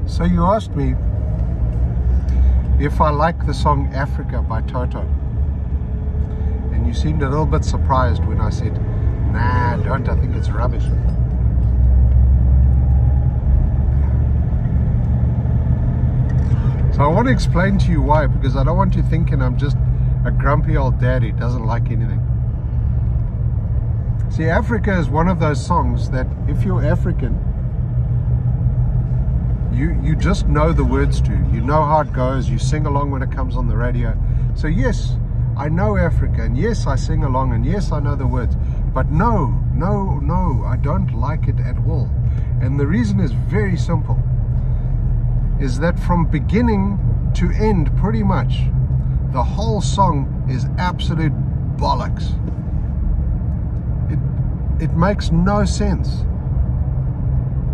So you asked me if I like the song Africa by Toto, and you seemed a little bit surprised when I said, nah, I don't, I think it's rubbish. So I want to explain to you why, because I don't want you thinking I'm just a grumpy old dad who doesn't like anything. See, Africa is one of those songs that if you're African, you just know the words to. You know how it goes, you sing along when it comes on the radio. So yes, I know Africa, and yes, I sing along, and yes, I know the words. But no, I don't like it at all. And the reason is very simple, is that from beginning to end, pretty much, the whole song is absolute bollocks. It makes no sense.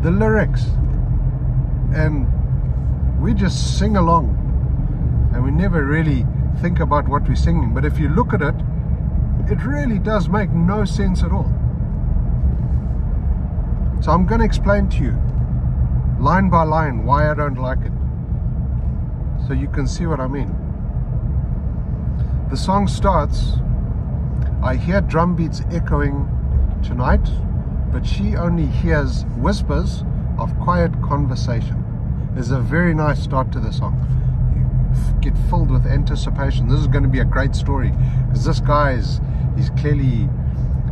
The lyrics, and we just sing along, and we never really think about what we're singing. But if you look at it, it really does make no sense at all. So I'm going to explain to you, line by line, why I don't like it, so you can see what I mean. The song starts, I hear drum beats echoing tonight, but she only hears whispers of quiet conversation. There's a very nice start to the song. You get filled with anticipation. This is going to be a great story, because this guy he's clearly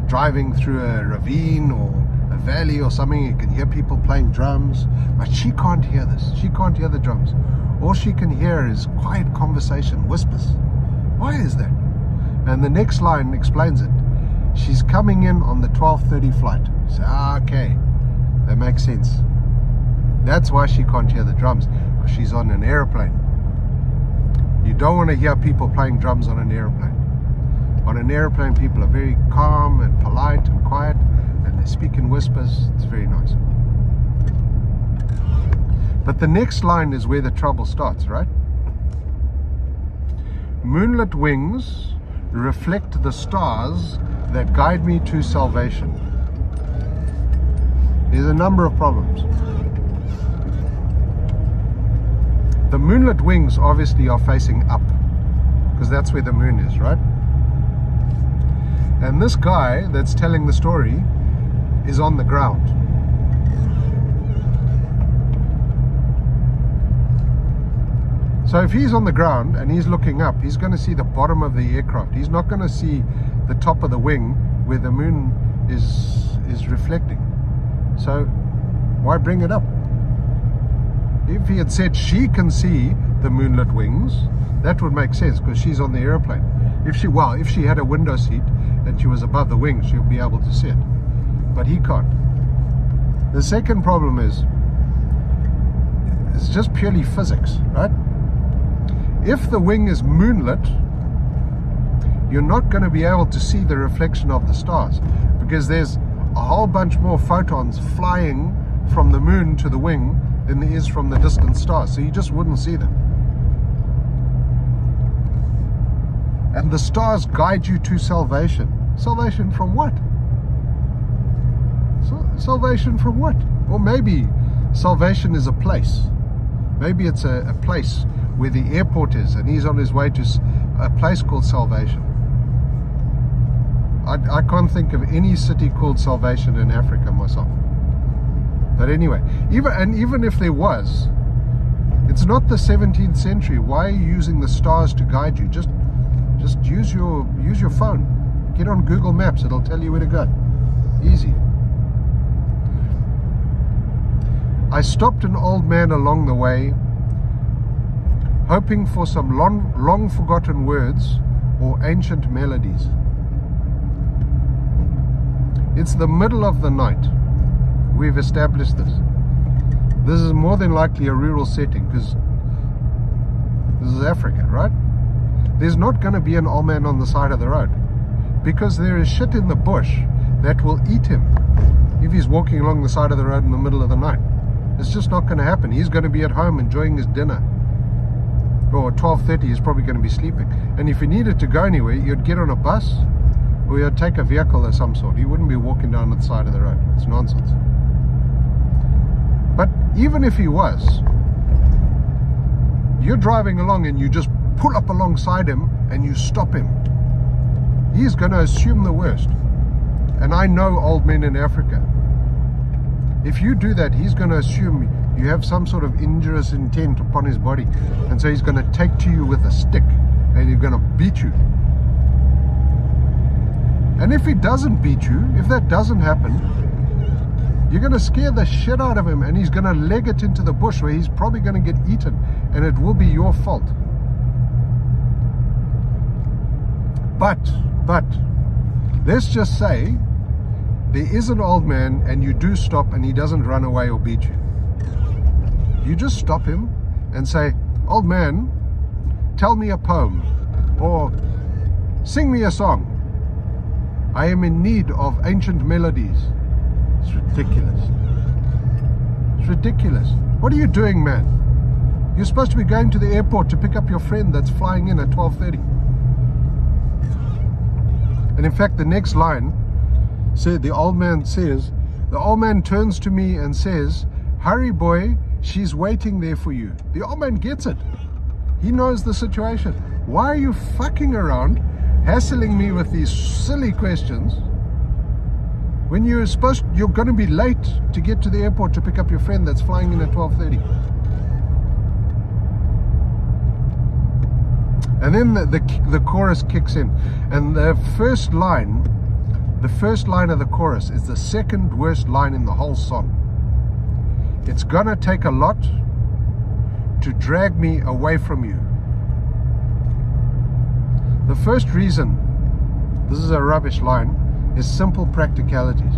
driving through a ravine or a valley or something. You can hear people playing drums, but she can't hear this. She can't hear the drums. All she can hear is quiet conversation, whispers. Why is that? And the next line explains it. She's coming in on the 12:30 flight. So, okay, that makes sense. That's why she can't hear the drums, because she's on an airplane. You don't want to hear people playing drums on an airplane. On an airplane, people are very calm and polite and quiet, and they speak in whispers. It's very nice. But the next line is where the trouble starts, right? Moonlit wings reflect the stars that guide me to salvation. There's a number of problems. The moonlit wings obviously are facing up, because that's where the moon is, right? And this guy that's telling the story is on the ground. So if he's on the ground and he's looking up, he's going to see the bottom of the aircraft. He's not going to see the top of the wing where the moon is reflecting. So why bring it up? If he had said she can see the moonlit wings, that would make sense, because she's on the airplane. If she had a window seat and she was above the wing, she'll be able to see it. But he can't. The second problem is, it's just purely physics, right? If the wing is moonlit, you're not going to be able to see the reflection of the stars, because there's a whole bunch more photons flying from the moon to the wing than there is from the distant stars, so you just wouldn't see them. And the stars guide you to salvation. Salvation from what? Salvation from what? Or maybe salvation is a place. Maybe it's a place where the airport is, and he's on his way to a place called Salvation. I can't think of any city called Salvation in Africa myself. But anyway, even if there was, it's not the 17th century. Why are you using the stars to guide you? Just use your phone. Get on Google Maps, it'll tell you where to go. Easy. I stopped an old man along the way, hoping for some long forgotten words or ancient melodies. It's the middle of the night. We've established this. This is more than likely a rural setting, because this is Africa, right? There's not going to be an old man on the side of the road, because there is shit in the bush that will eat him if he's walking along the side of the road in the middle of the night. It's just not going to happen. He's going to be at home enjoying his dinner. Or at 12:30 he's probably going to be sleeping. And if he needed to go anywhere, you'd get on a bus or you'd take a vehicle of some sort. He wouldn't be walking down the side of the road. It's nonsense. But even if he was, You're driving along and you just pull up alongside him and you stop him. He's going to assume the worst. And I know old men in Africa. If you do that, he's going to assume you have some sort of injurious intent upon his body. And so he's going to take to you with a stick and he's going to beat you. And if he doesn't beat you, if that doesn't happen, you're going to scare the shit out of him and he's going to leg it into the bush where he's probably going to get eaten and it will be your fault. But, let's just say there is an old man and you do stop and he doesn't run away or beat you. You just stop him and say, old man, tell me a poem or sing me a song. I am in need of ancient melodies. It's ridiculous. It's ridiculous. What are you doing, man? You're supposed to be going to the airport to pick up your friend that's flying in at 12:30. And in fact, the next line said, the old man turns to me and says, hurry boy, she's waiting there for you. The old man gets it. He knows the situation. Why are you fucking around, hassling me with these silly questions when you're going to be late to get to the airport to pick up your friend that's flying in at 12:30? And then the chorus kicks in, and the first line of the chorus is the second worst line in the whole song. It's gonna take a lot to drag me away from you. The first reason this is a rubbish line is simple practicalities.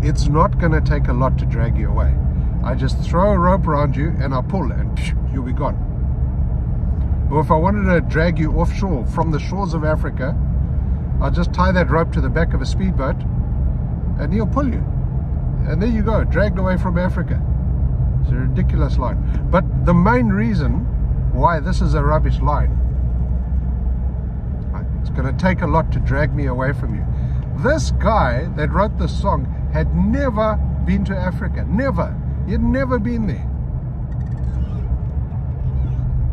It's not gonna take a lot to drag you away. I just throw a rope around you and I pull and you'll be gone. Or if I wanted to drag you offshore from the shores of Africa, I'll just tie that rope to the back of a speedboat and he'll pull you. And there you go, dragged away from Africa. It's a ridiculous line. But the main reason why this is a rubbish line, it's going to take a lot to drag me away from you. This guy that wrote this song had never been to Africa. Never. He had never been there.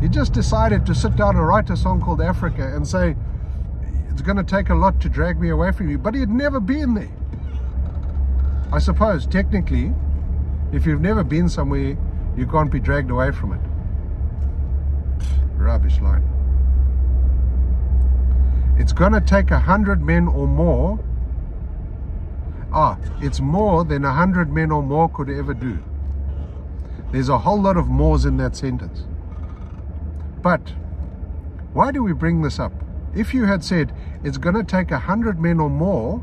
He just decided to sit down and write a song called Africa and say, it's going to take a lot to drag me away from you. But he had never been there. I suppose, technically, if you've never been somewhere, you can't be dragged away from it. Rubbish line. It's going to take 100 men or more. It's more than 100 men or more could ever do. There's a whole lot of mores in that sentence. But why do we bring this up? If you had said, it's going to take 100 men or more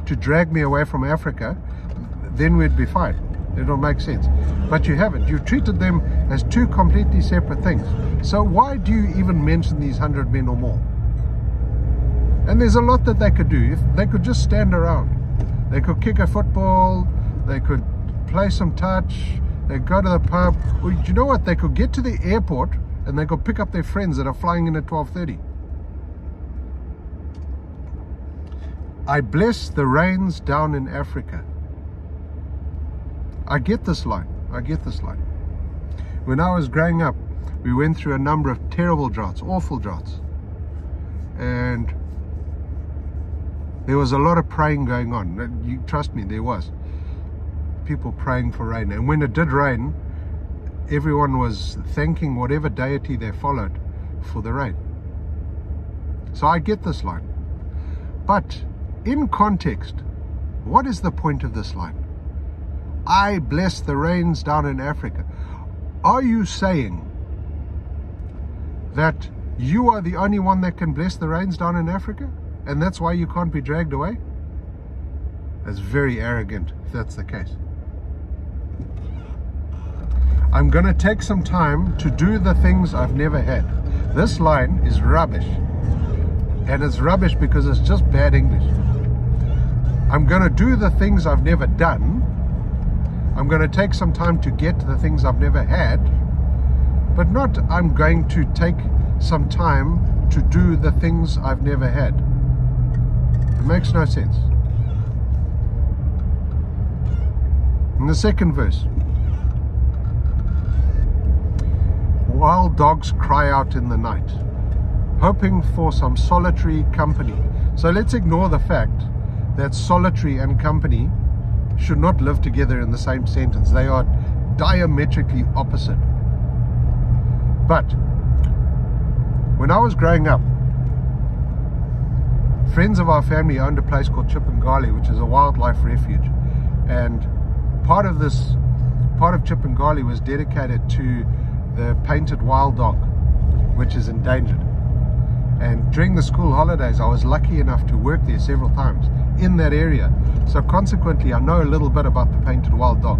to drag me away from Africa, then we'd be fine. It'll make sense. But you haven't. You've treated them as two completely separate things. So why do you even mention these 100 men or more? And there's a lot that they could do. If they could just stand around. They could kick a football. They could play some touch. They could go to the pub. Or you know what? They could get to the airport and they could pick up their friends that are flying in at 12:30. I bless the rains down in Africa. I get this line. I get this line. When I was growing up, we went through a number of terrible droughts, awful droughts. And there was a lot of praying going on. You trust me, there was. People praying for rain. And when it did rain, everyone was thanking whatever deity they followed for the rain. So I get this line. But in context, what is the point of this line? I bless the rains down in Africa. Are you saying that you are the only one that can bless the rains down in Africa? And that's why you can't be dragged away? That's very arrogant if that's the case. I'm going to take some time to do the things I've never had. This line is rubbish. And it's rubbish because it's just bad English. I'm going to do the things I've never done. I'm going to take some time to get the things I've never had. But not I'm going to take some time to do the things I've never had. It makes no sense. In the second verse, while wild dogs cry out in the night, hoping for some solitary company. So let's ignore the fact that solitary and company should not live together in the same sentence. They are diametrically opposite. But when I was growing up, friends of our family owned a place called Chipangali, which is a wildlife refuge, and part of Chipangali was dedicated to the painted wild dog, which is endangered. And during the school holidays, I was lucky enough to work there several times in that area. So consequently, I know a little bit about the painted wild dog.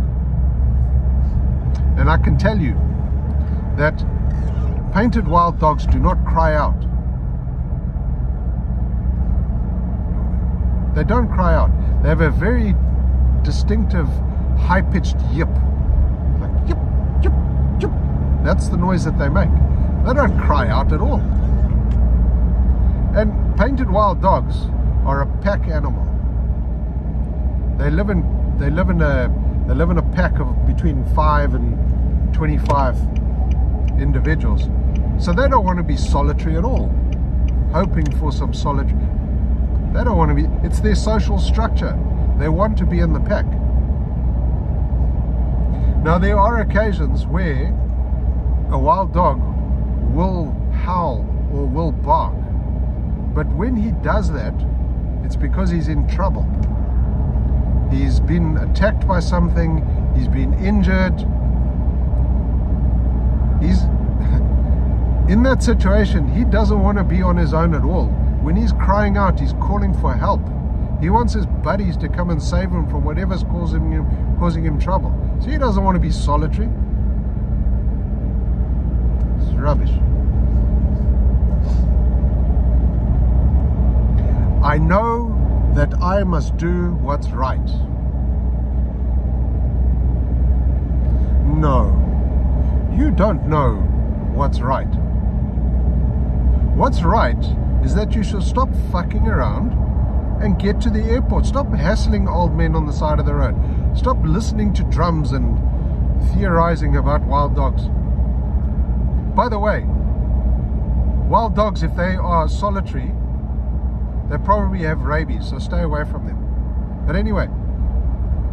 And I can tell you that painted wild dogs do not cry out. They don't cry out. They have a very distinctive high-pitched yip. Like yip, yip, yip. That's the noise that they make. They don't cry out at all. And painted wild dogs are a pack animal. They live in a pack of between 5 and 25 individuals. So they don't want to be solitary at all, hoping for some solitary. They don't want to be, it's their social structure. They want to be in the pack. Now there are occasions where a wild dog will howl or will bark. But when he does that, it's because he's in trouble. He's been attacked by something, he's been injured. He's in that situation, he doesn't want to be on his own at all. When he's crying out, he's calling for help. He wants his buddies to come and save him from whatever's causing him trouble. So he doesn't want to be solitary. It's rubbish. I know that I must do what's right. No, you don't know what's right. What's right is that you should stop fucking around and get to the airport. Stop hassling old men on the side of the road. Stop listening to drums and theorizing about wild dogs. By the way, wild dogs, if they are solitary, they probably have rabies, so stay away from them. But anyway,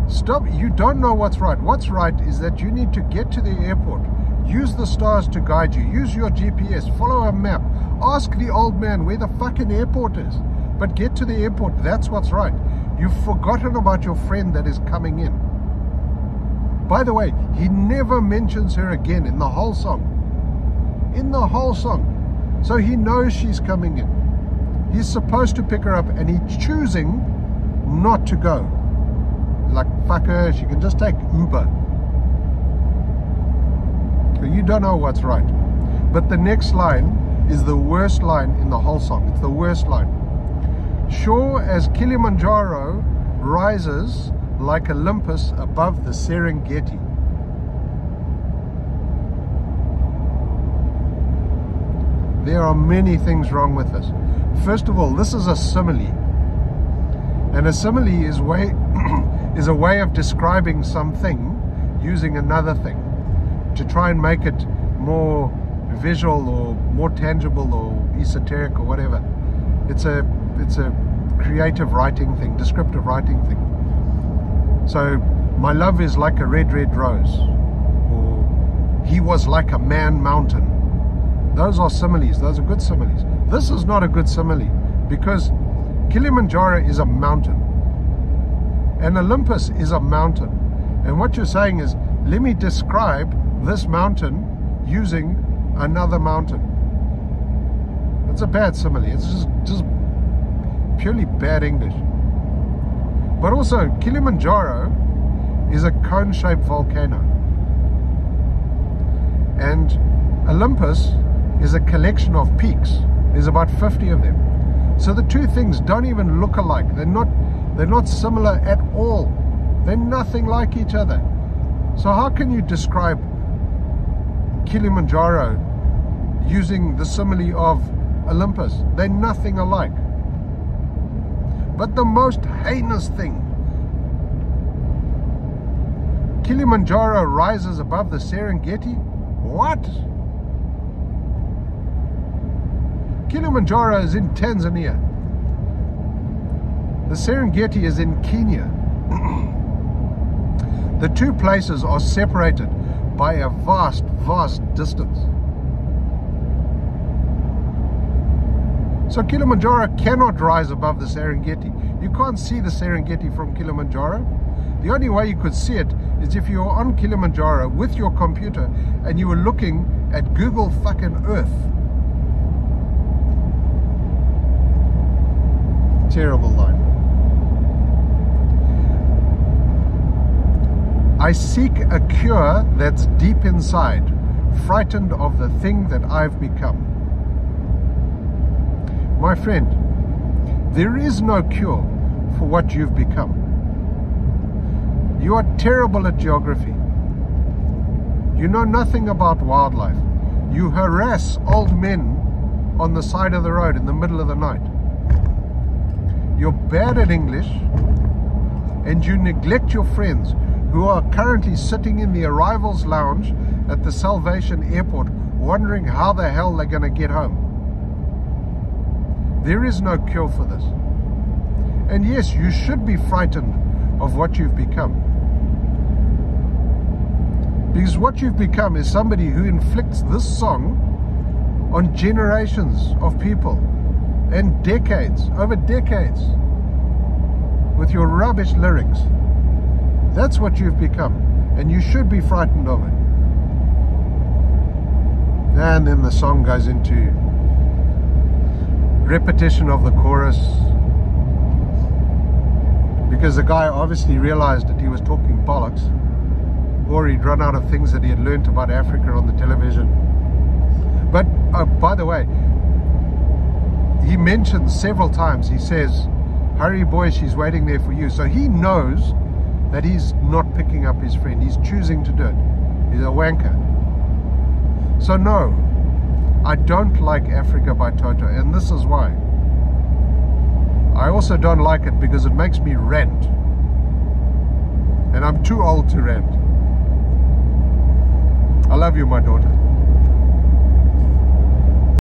stop. You don't know what's right. What's right is that you need to get to the airport. Use the stars to guide you. Use your GPS. Follow a map. Ask the old man where the fucking airport is. But get to the airport. That's what's right. You've forgotten about your friend that is coming in. By the way, he never mentions her again in the whole song. In the whole song. So he knows she's coming in. He's supposed to pick her up and he's choosing not to go. Like, fuck her, she can just take Uber. So you don't know what's right. But the next line is the worst line in the whole song. It's the worst line. Sure as Kilimanjaro rises like Olympus above the Serengeti. There are many things wrong with this. First of all, this is a simile. And a simile is a way of describing something using another thing to try and make it more visual or more tangible or esoteric or whatever. It's a creative writing thing, descriptive writing thing. So, my love is like a red, red rose, or he was like a man mountain. Those are similes. Those are good similes. This is not a good simile because Kilimanjaro is a mountain and Olympus is a mountain. And what you're saying is, let me describe this mountain using another mountain. It's a bad simile. It's just purely bad English. But also, Kilimanjaro is a cone-shaped volcano. And Olympus is a collection of peaks. There's about 50 of them. So the two things don't even look alike. They're not similar at all. They're nothing like each other. So how can you describe Kilimanjaro using the simile of Olympus? They're nothing alike. But the most heinous thing, Kilimanjaro rises above the Serengeti? What? Kilimanjaro is in Tanzania. The Serengeti is in Kenya. The two places are separated by a vast, vast distance. So Kilimanjaro cannot rise above the Serengeti. You can't see the Serengeti from Kilimanjaro. The only way you could see it is if you were on Kilimanjaro with your computer and you were looking at Google fucking Earth. Terrible line. I seek a cure that's deep inside, frightened of the thing that I've become. My friend, there is no cure for what you've become. You are terrible at geography. You know nothing about wildlife. You harass old men on the side of the road in the middle of the night. You're bad at English, and you neglect your friends who are currently sitting in the arrivals lounge at the Salvation Airport wondering how the hell they're going to get home. There is no cure for this. And yes, you should be frightened of what you've become. Because what you've become is somebody who inflicts this song on generations of people and decades, over decades, with your rubbish lyrics. That's what you've become, and you should be frightened of it. And then the song goes into repetition of the chorus, because the guy obviously realized that he was talking bollocks, or he'd run out of things that he had learned about Africa on the television. But by the way, he mentions several times, he says, "Hurry boy, she's waiting there for you." So he knows that he's not picking up his friend. He's choosing to do it. He's a wanker. So no, I don't like Africa by Toto, and this is why. I also don't like it because it makes me rant, and I'm too old to rant. I love you, my daughter.